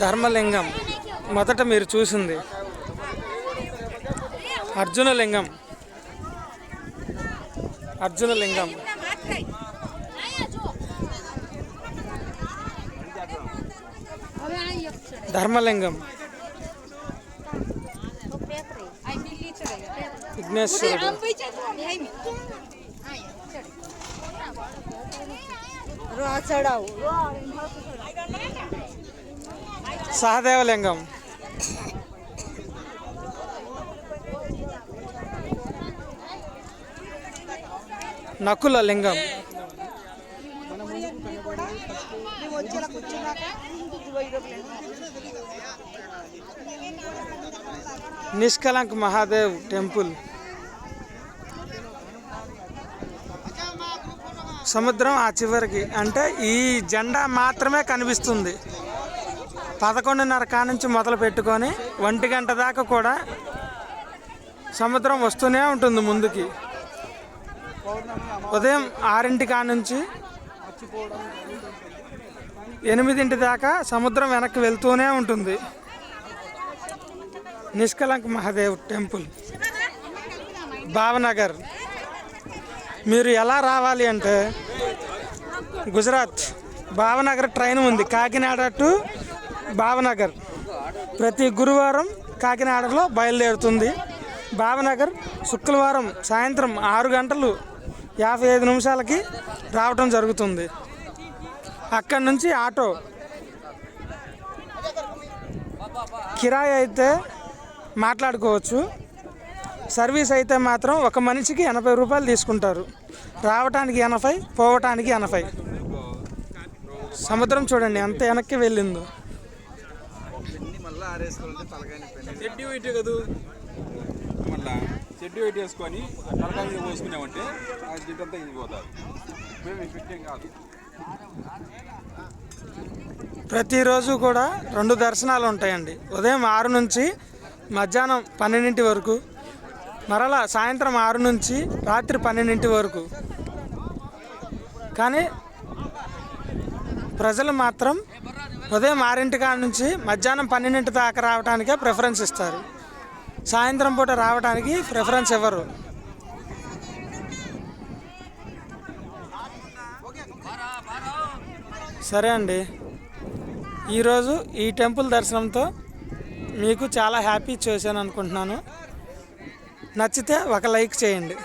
ధర్మలింగం మొదట మీరు చూసింది అర్జునలింగం. ధర్మలింగం, విఘ్నేశ్వరుడు, సహదేవలింగం, నకుల లింగం, నిష్కలంక్ మహాదేవ్ టెంపుల్, సముద్రం ఆ చివరికి, అంటే ఈ జెండా మాత్రమే కనిపిస్తుంది. 11:30 కానుంచి మొదలు పెట్టుకొని 1 గంట దాకా కూడా సముద్రం వస్తూనే ఉంటుంది ముందుకి. ఉదయం 6 కానుంచి 8 దాకా సముద్రం వెనక్కి వెళ్తూనే ఉంటుంది. నిష్కలంక్ మహాదేవ్ టెంపుల్, భావనగర్. మీరు ఎలా రావాలి అంటే గుజరాత్ భావనగర్ ట్రైన్ ఉంది, కాకినాడ టు భావనగర్. ప్రతి గురువారం కాకినాడలో బయలుదేరుతుంది. భావనగర్ శుక్రవారం సాయంత్రం 6:55 రావటం జరుగుతుంది. అక్కడి నుంచి ఆటో కిరాయి అయితే మాట్లాడుకోవచ్చు. సర్వీస్ అయితే మాత్రం ఒక మనిషికి 80 రూపాయలు తీసుకుంటారు. రావటానికి 80, పోవటానికి 80. సముద్రం చూడండి ఎంత వెనక్కి వెళ్ళిందో. చెడ్డు వెయిట్ వేసుకొని తలకాయ పోసుకున్నామంటే జిడ్డంతా ఇది పోతారు. ప్రతిరోజు కూడా 2 దర్శనాలు ఉంటాయండి. ఉదయం 6 నుంచి మధ్యాహ్నం 12 వరకు, మరలా సాయంత్రం 6 నుంచి రాత్రి 12 వరకు. కానీ ప్రజలు మాత్రం ఉదయం 6 కాడ నుంచి మధ్యాహ్నం 12 దాకా రావడానికే ప్రిఫరెన్స్ ఇస్తారు. సాయంత్రం పూట రావడానికి ప్రిఫరెన్స్ ఇవ్వరు. సరే అండి, ఈరోజు ఈ టెంపుల్ దర్శనంతో మీకు చాలా హ్యాపీ చేశాను అనుకుంటున్నాను. నచ్చితే ఒక లైక్ చేయండి.